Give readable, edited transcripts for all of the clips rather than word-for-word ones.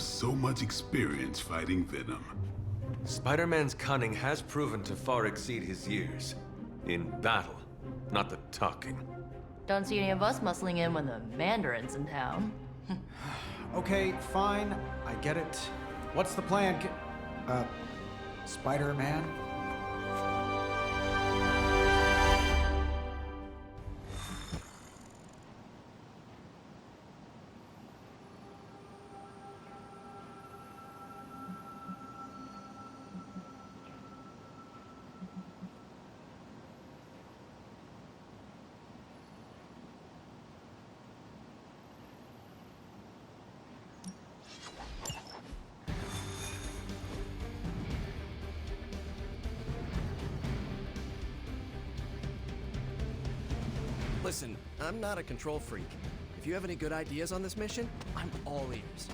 so much experience fighting Venom. Spider-Man's cunning has proven to far exceed his years. In battle, not the talking. Don't see any of us muscling in when the Mandarin's in town. Okay, fine. I get it. What's the plan? Spider-Man? Listen, I'm not a control freak. If you have any good ideas on this mission, I'm all ears.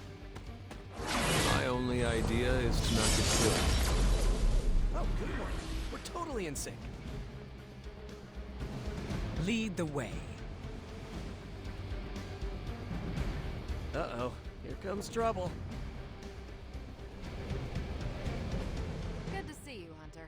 My only idea is to not get killed. Oh, good one. We're totally in sync. Lead the way. Uh-oh. Here comes trouble. Good to see you, Hunter.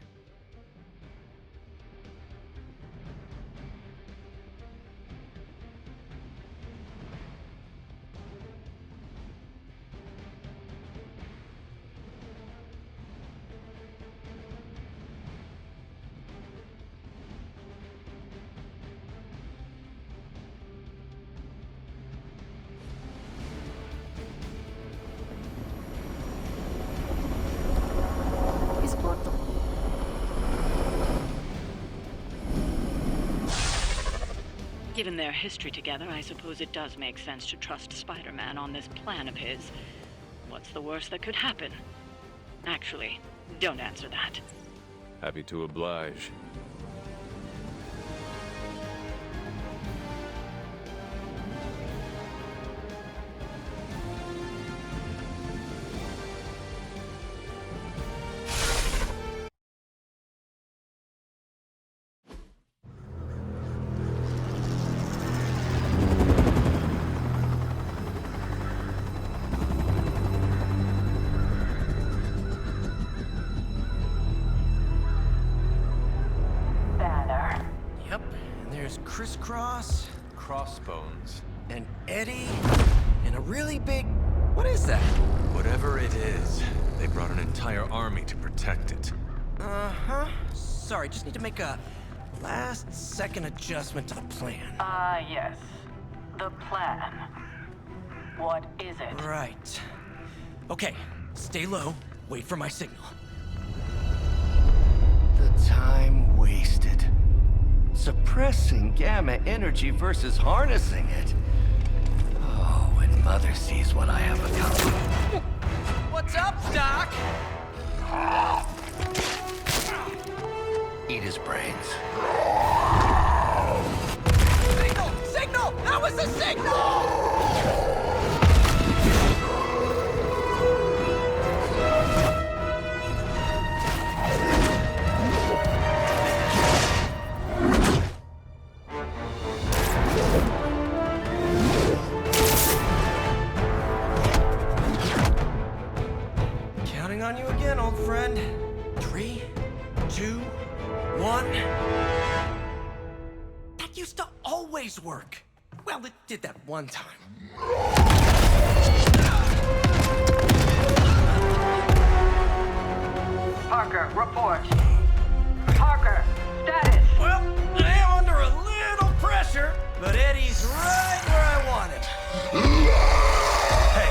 Given their history together, I suppose it does make sense to trust Spider-Man on this plan of his. What's the worst that could happen? Actually, don't answer that. Happy to oblige. Yep, and there's Crisscross, Crossbones. and Eddie, and a really big... What is that? Whatever it is, they brought an entire army to protect it. Uh-huh. Sorry, just need to make a last-second adjustment to the plan. Yes. The plan. What is it? Right. Okay, stay low, wait for my signal. The time wasted. Suppressing gamma energy versus harnessing it. Oh, when Mother sees what I have accomplished. What's up, Doc? Eat his brains. Signal! Signal! That was the signal! Counting on you again, old friend. 3, 2, 1. That used to always work. Well, it did that one time. Parker, report. Parker, status. Well, I am under a little pressure, but Eddie's right where I want him. Hey.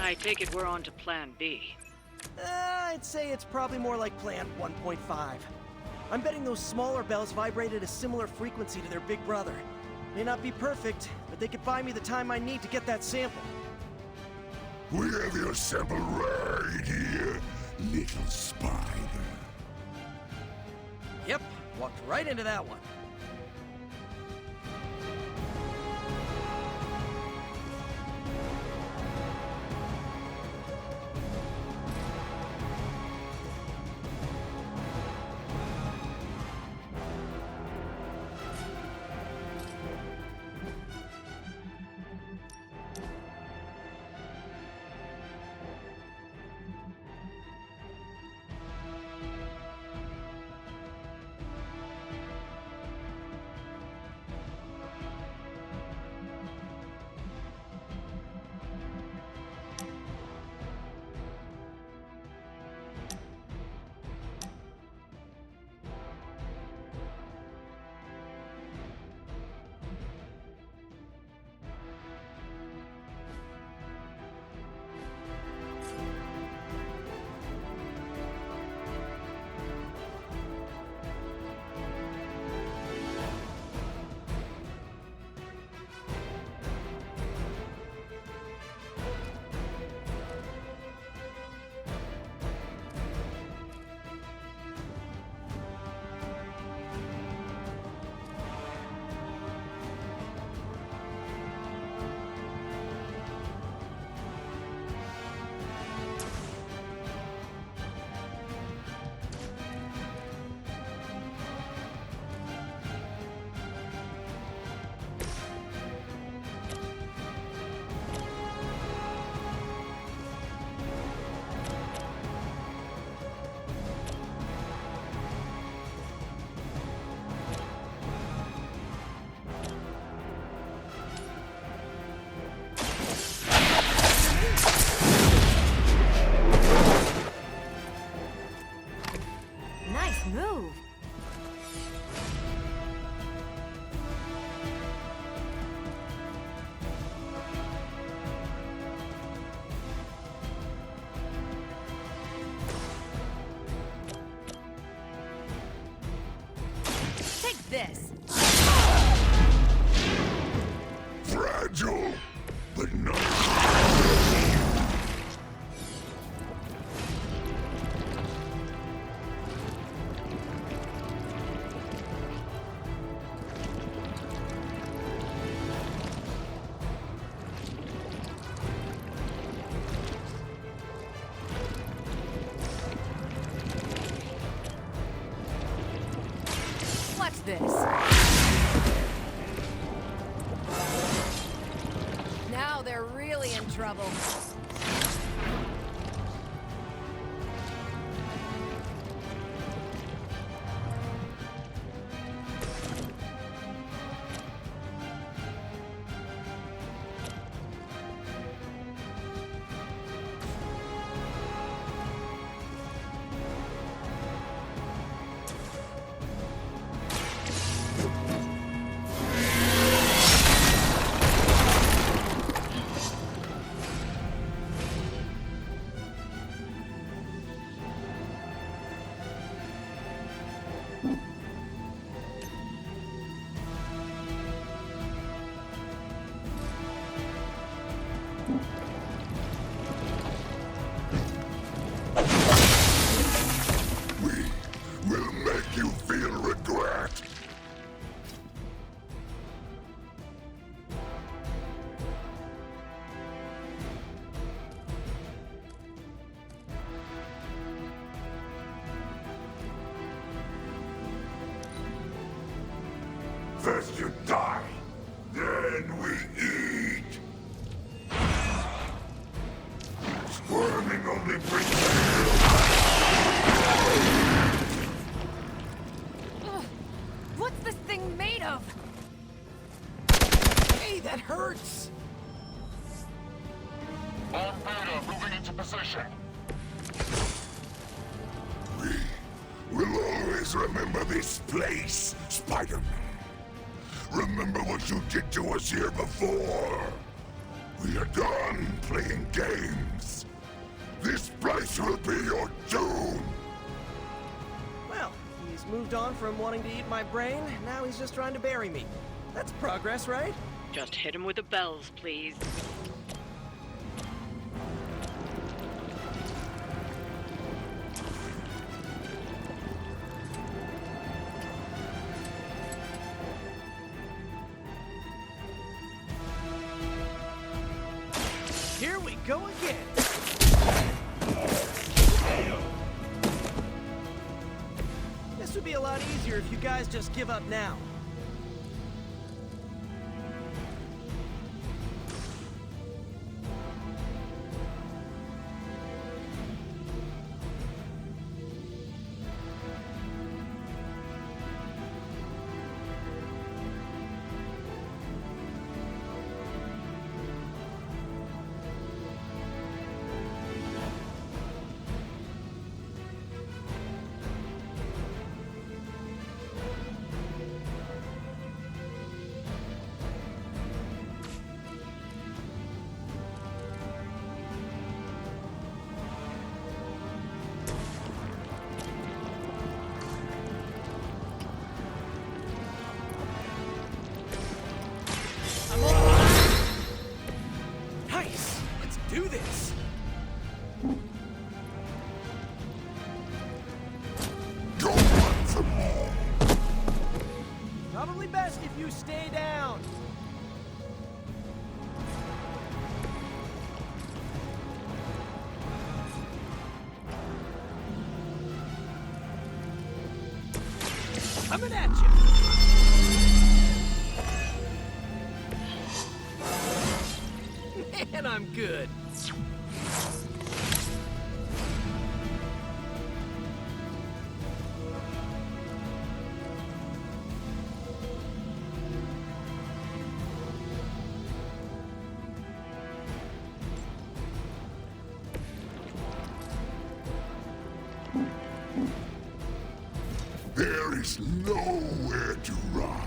I take it we're on to Plan B. I'd say it's probably more like Plan 1.5. I'm betting those smaller bells vibrate at a similar frequency to their big brother. May not be perfect, but they could buy me the time I need to get that sample. We have your sample right here, little spider. Yep, walked right into that one. Nice move. Take this. Fragile, but not. Watch this. Now they're really in trouble. Will make you feel regret. First you die, then we eat. Squirming only brings Ugh. What's this thing made of? Hey, that hurts! On Venom, moving into position. We will always remember this place, Spider-Man. Remember what you did to us here before. We are done playing games. This place will be your doom. Well, he's moved on from wanting to eat my brain. Now he's just trying to bury me. That's progress, right? Just hit him with the bells, please. Here we go again. This would be a lot easier if you guys just give up now. Nice! Let's do this! Don't run from more. Probably best if you stay down. Coming at you! And I'm good. There is nowhere to run.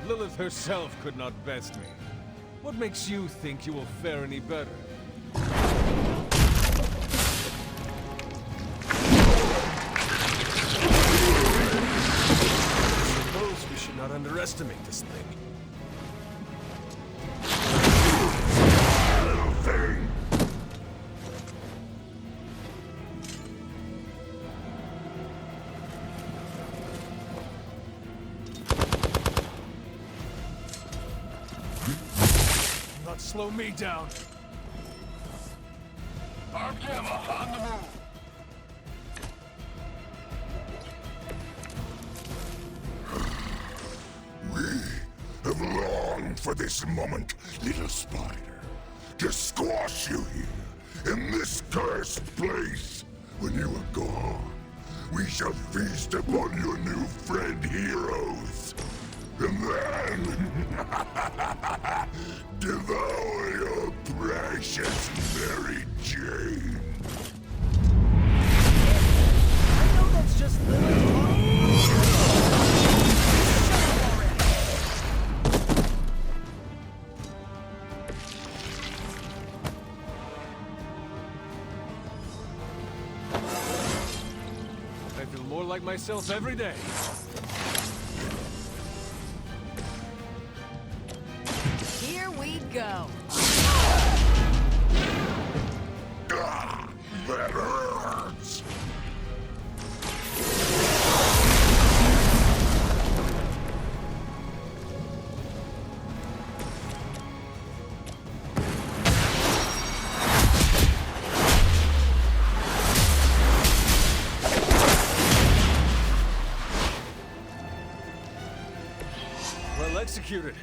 Lilith herself could not best me. What makes you think you will fare any better? I suppose we should not underestimate this thing. Little thing. Not slow me down. Our Gamma on the move. We have longed for this moment, little spider. To squash you here, in this cursed place. When you are gone, we shall feast upon your new friend heroes. And then devour your precious Mary Jane. I know that's just Lilith talking. Shut up already. I feel more like myself every day. Here we go. Ah, that hurts. Well executed.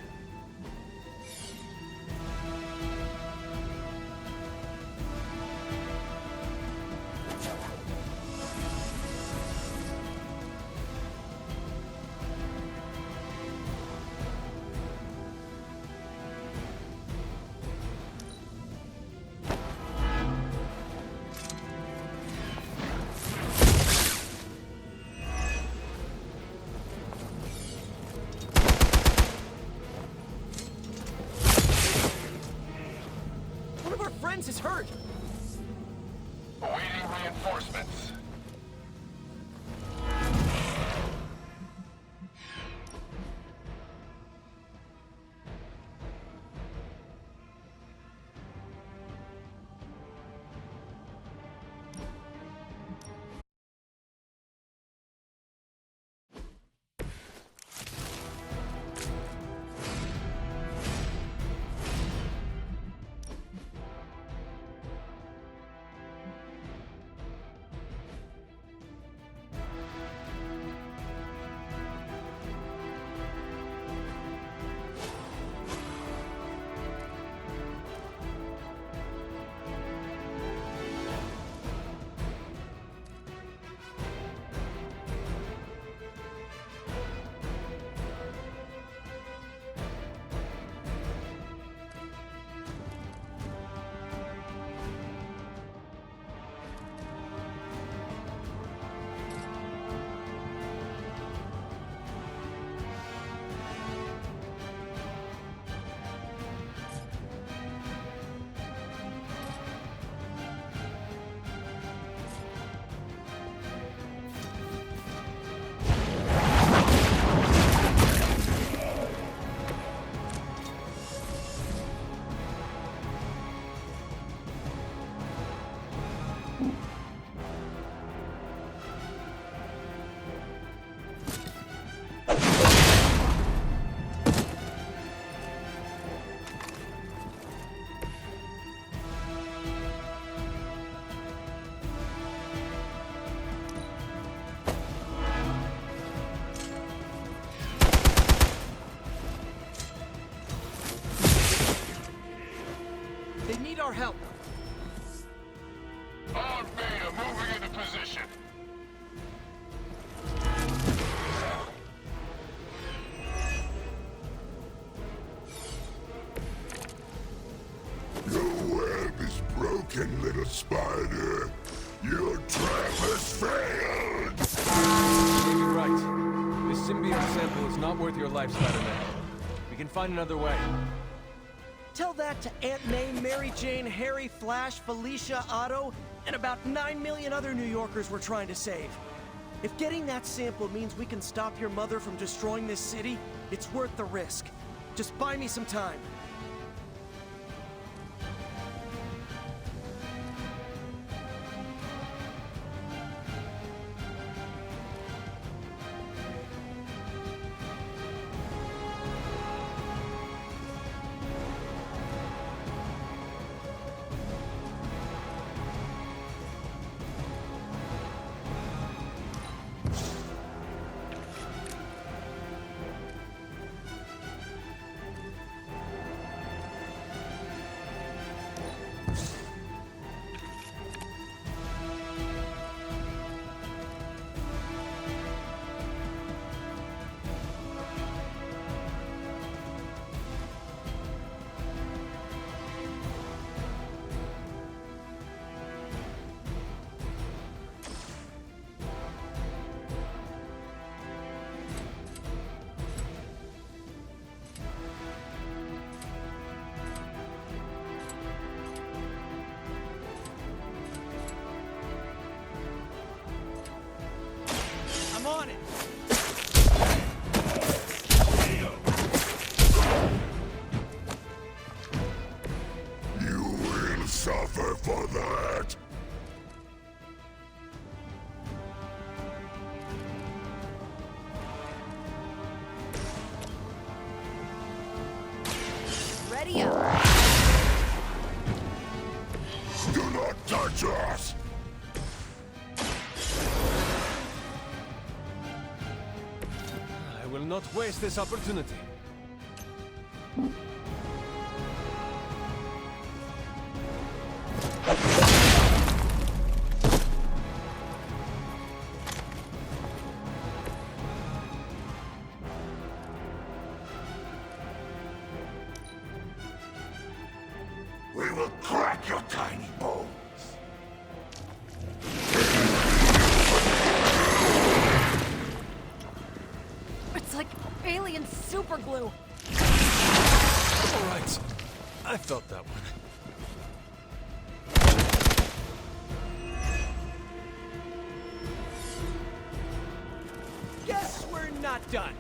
One of our friends is hurt. Awaiting reinforcements. They need our help. On Beta, moving into position. Your web is broken, little spider. Your trap has failed. You're right. This symbiote sample is not worth your life, Spider-Man. We can find another way. Tell that to Aunt May, Mary Jane, Harry, Flash, Felicia, Otto, and about 9 million other New Yorkers we're trying to save. If getting that sample means we can stop your mother from destroying this city, it's worth the risk. Just buy me some time. I'm on it. You will suffer for that. Ready up. Do not touch us. I will not waste this opportunity. We will crack your tiny bones. It's like alien superglue. All right. I felt that one. Guess we're not done.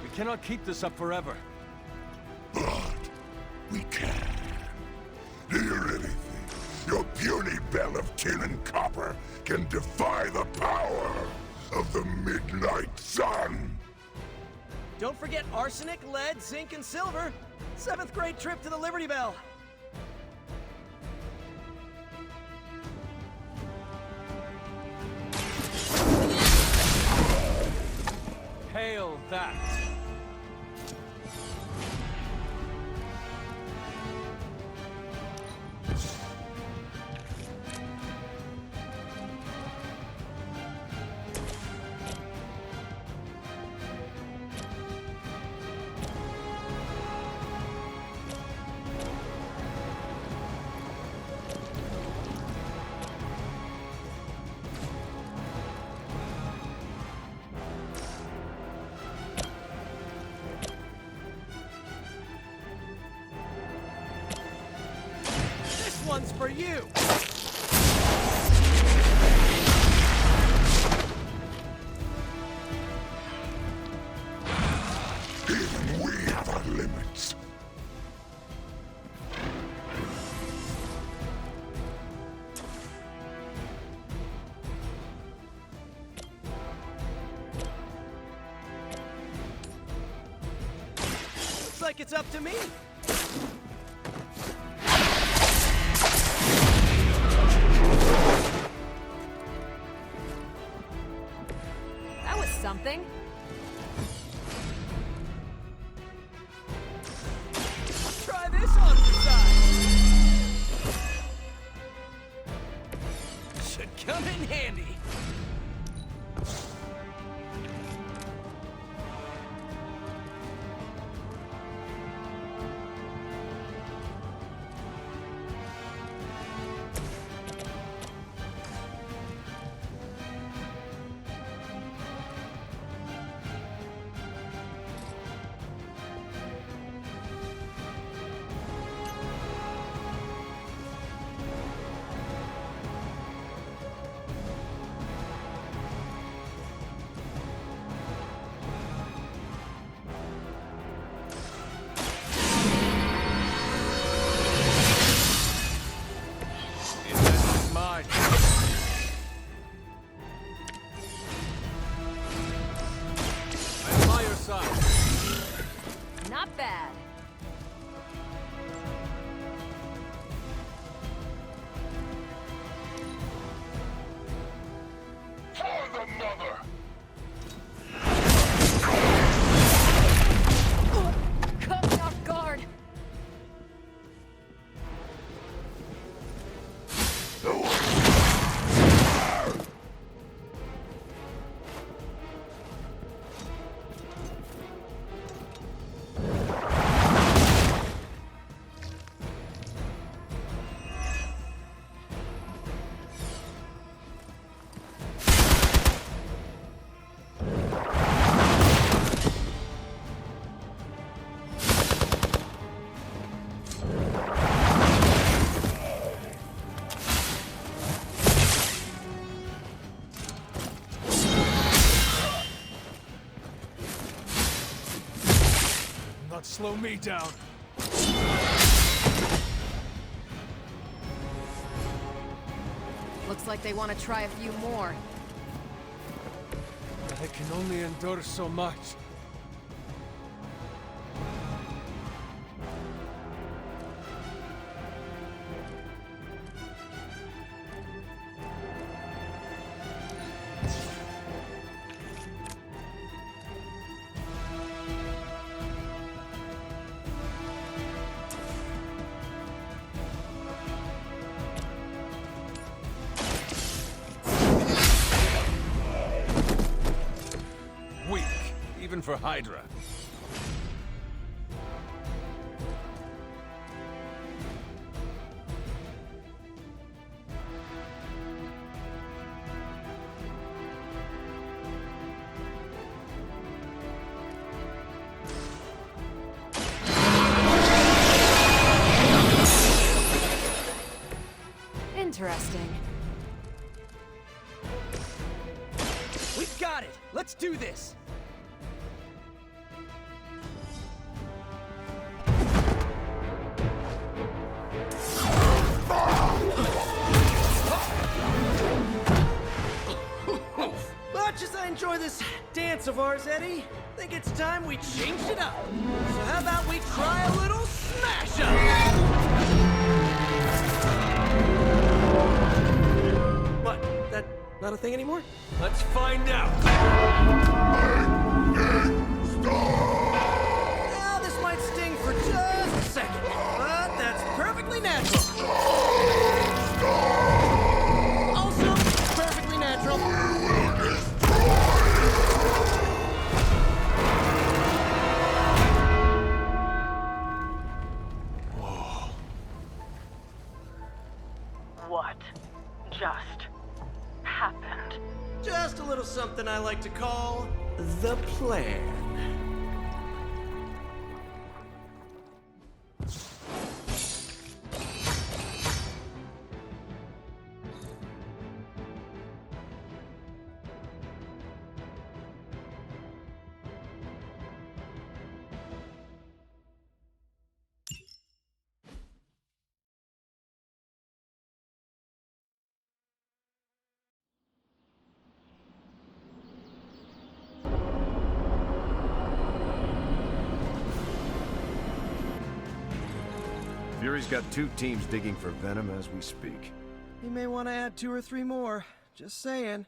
We cannot keep this up forever. But we can. Do you really think your puny bell of tin and copper can defy the power of the midnight sun? Don't forget arsenic, lead, zinc, and silver. 7th grade trip to the Liberty Bell. Hail that! This one's for you. Even we have our limits. Looks like it's up to me. That was something. Try this on for size. Should come in handy. The advantage is mine. I'm by your side. Not bad. For the mother! Caught me off guard. Not slow me down. Looks like they want to try a few more. I can only endure so much. gun for Hydra. Interesting. We've got it! Let's do this! Much as I enjoy this dance of ours, Eddie, I think it's time we changed it up. So how about we try a little smash-up? What? That not a thing anymore? Let's find out. Now, this might sting for just a second, but that's perfectly natural. Also, perfectly natural. What just happened? Just a little something I like to call the plan. Fury's got 2 teams digging for Venom as we speak. You may want to add 2 or 3 more. Just saying.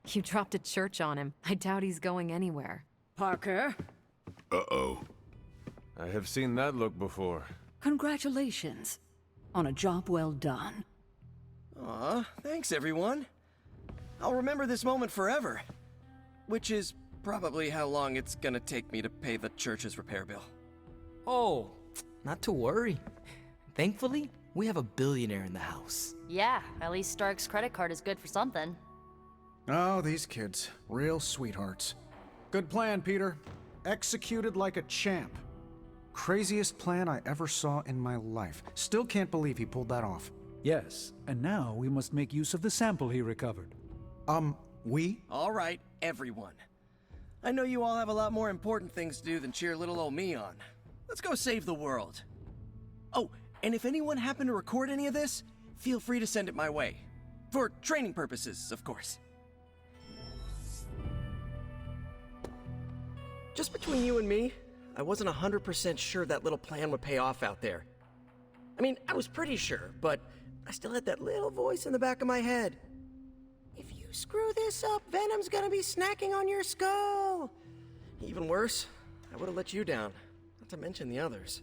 You dropped a church on him. I doubt he's going anywhere. Parker, Uh-oh. I have seen that look before. congratulations on a job well done. Aw, thanks everyone. I'll remember this moment forever. Which is probably how long it's gonna take me to pay the church's repair bill. Oh, not to worry. Thankfully, we have a billionaire in the house. Yeah, at least Stark's credit card is good for something. Oh, these kids. Real sweethearts. Good plan, Peter. Executed like a champ. Craziest plan I ever saw in my life. Still can't believe he pulled that off. Yes, and now we must make use of the sample he recovered. We? All right, everyone. I know you all have a lot more important things to do than cheer little old me on. Let's go save the world. Oh, and if anyone happened to record any of this, feel free to send it my way. For training purposes, of course. Just between you and me, I wasn't 100% sure that little plan would pay off out there. I mean, I was pretty sure, but I still had that little voice in the back of my head. If you screw this up, Venom's gonna be snacking on your skull. Even worse, I would have let you down, not to mention the others.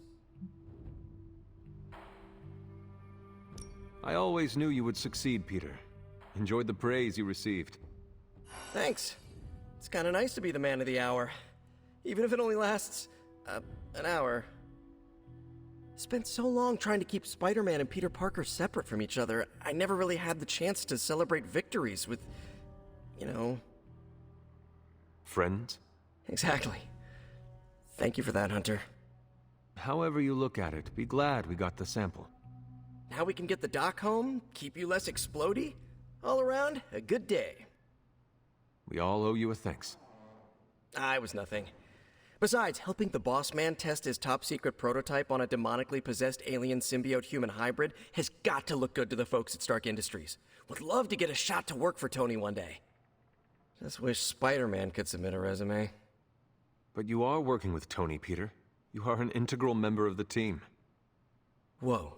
I always knew you would succeed, Peter. Enjoyed the praise you received. Thanks. It's kinda nice to be the man of the hour. Even if it only lasts, an hour. Spent so long trying to keep Spider-Man and Peter Parker separate from each other, I never really had the chance to celebrate victories with, you know... Friends? Exactly. Thank you for that, Hunter. However you look at it, be glad we got the sample. Now we can get the doc home, keep you less explodey. All around, a good day. We all owe you a thanks. It was nothing. Besides, helping the boss man test his top-secret prototype on a demonically possessed alien symbiote-human hybrid has got to look good to the folks at Stark Industries. Would love to get a shot to work for Tony one day. Just wish Spider-Man could submit a resume. But you are working with Tony, Peter. You are an integral member of the team. Whoa.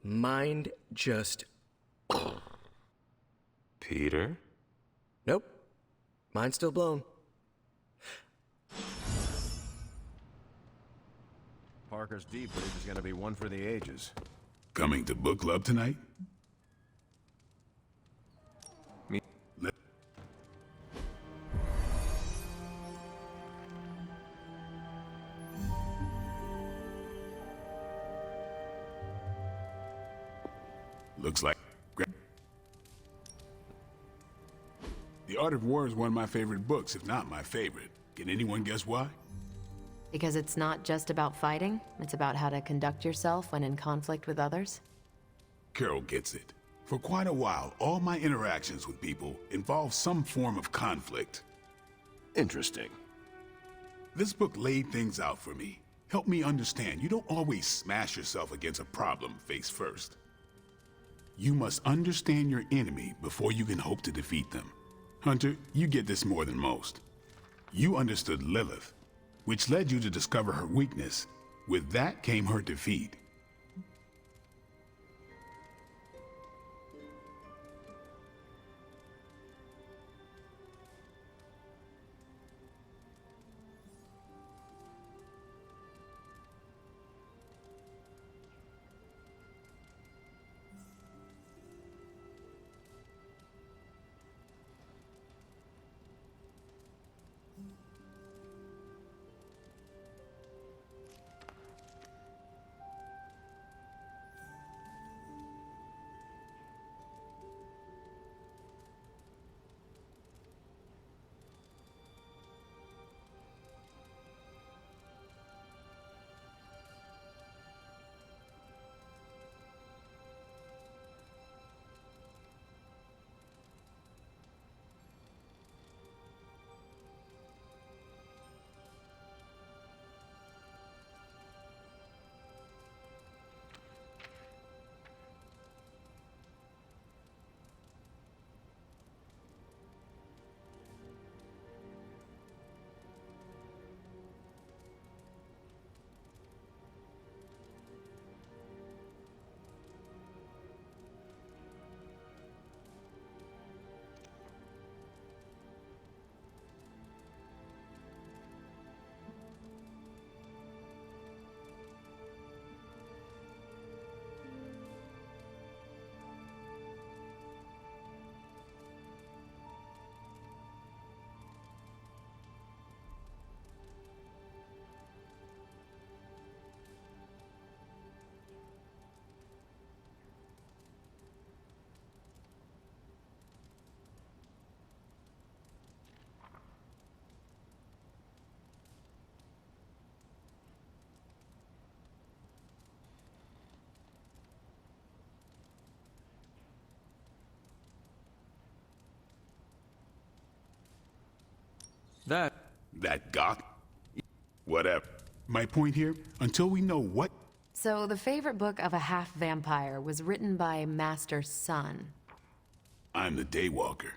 Mind just... Peter? Nope. Mind's still blown. Parker's debrief is gonna be one for the ages. Coming to book club tonight? The Art of War is one of my favorite books, if not my favorite. Can anyone guess why? Because it's not just about fighting, it's about how to conduct yourself when in conflict with others? Carol gets it. For quite a while, all my interactions with people involve some form of conflict. Interesting. This book laid things out for me. Helped me understand you don't always smash yourself against a problem face first. You must understand your enemy before you can hope to defeat them. Hunter, you get this more than most. You understood Lilith, which led you to discover her weakness. With that came her defeat. That goth? Whatever. My point here, until we know what... So, the favorite book of a half-vampire was written by Master's son. I'm the Daywalker.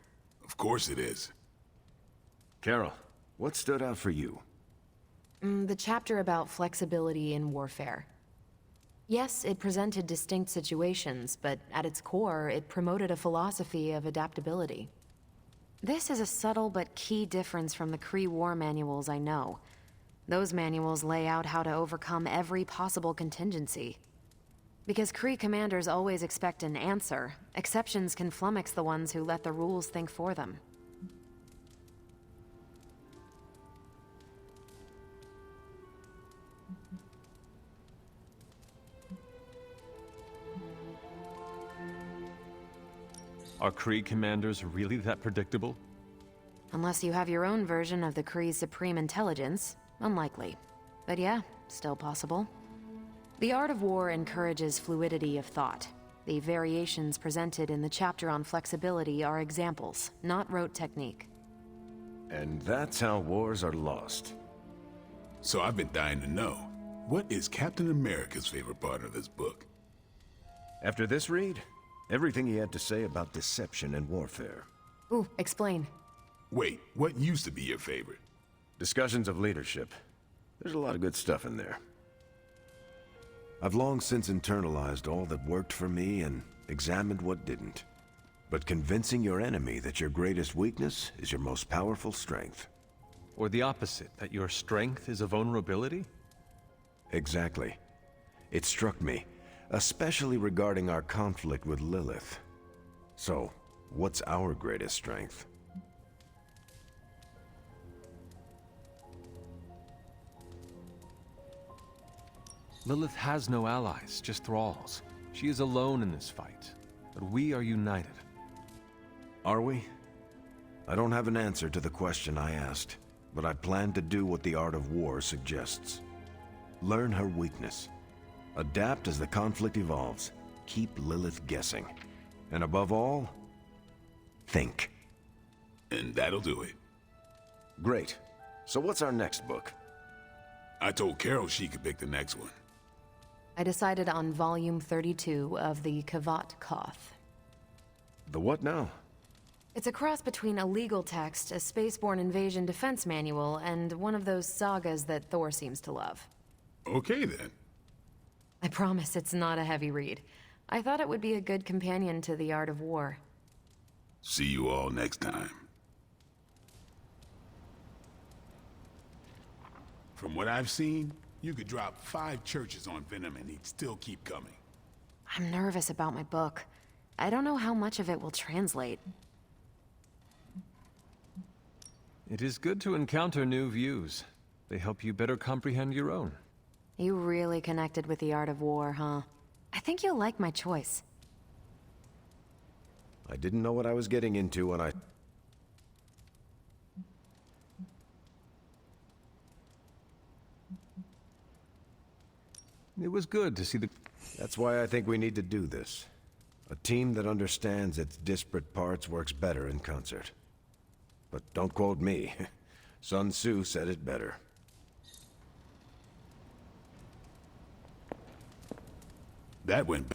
Of course it is. Carol, what stood out for you? The chapter about flexibility in warfare. Yes, it presented distinct situations, but at its core, it promoted a philosophy of adaptability. This is a subtle but key difference from the Kree war manuals I know. Those manuals lay out how to overcome every possible contingency. Because Kree commanders always expect an answer, exceptions can flummox the ones who let the rules think for them. Are Kree commanders really that predictable? Unless you have your own version of the Kree's supreme intelligence, unlikely. But yeah, still possible. The Art of War encourages fluidity of thought. The variations presented in the chapter on flexibility are examples, not rote technique. And that's how wars are lost. So I've been dying to know, what is Captain America's favorite part of this book? After this read, everything he had to say about deception and warfare. Ooh, explain. Wait, what used to be your favorite? Discussions of leadership. There's a lot of good stuff in there. I've long since internalized all that worked for me and examined what didn't. But convincing your enemy that your greatest weakness is your most powerful strength. Or the opposite, that your strength is a vulnerability? Exactly. It struck me, especially regarding our conflict with Lilith. So, what's our greatest strength? Lilith has no allies, just thralls. She is alone in this fight, but we are united. Are we? I don't have an answer to the question I asked, but I plan to do what the art of war suggests. Learn her weakness. Adapt as the conflict evolves. Keep Lilith guessing. And above all, think. And that'll do it. Great. So what's our next book? I told Carol she could pick the next one. I decided on volume 32 of the Kavat Koth. The what now? It's a cross between a legal text, a spaceborne invasion defense manual, and one of those sagas that Thor seems to love. Okay, then. I promise it's not a heavy read. I thought it would be a good companion to The Art of War. See you all next time. From what I've seen, you could drop 5 churches on Venom and he'd still keep coming. I'm nervous about my book. I don't know how much of it will translate. It is good to encounter new views. They help you better comprehend your own. You really connected with The Art of War, huh? I think you'll like my choice. I didn't know what I was getting into when I... It was good to see the... That's why I think we need to do this. A team that understands its disparate parts works better in concert. But don't quote me. Sun Tzu said it better. That went...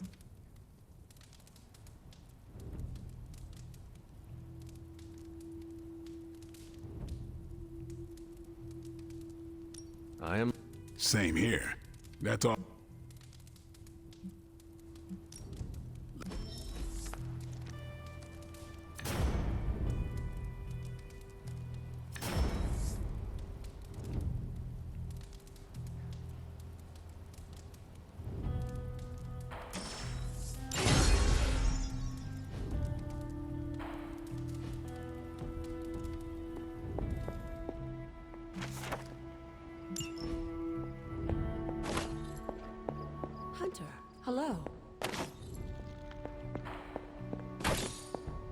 I am... Same here. That's all. Hunter, hello.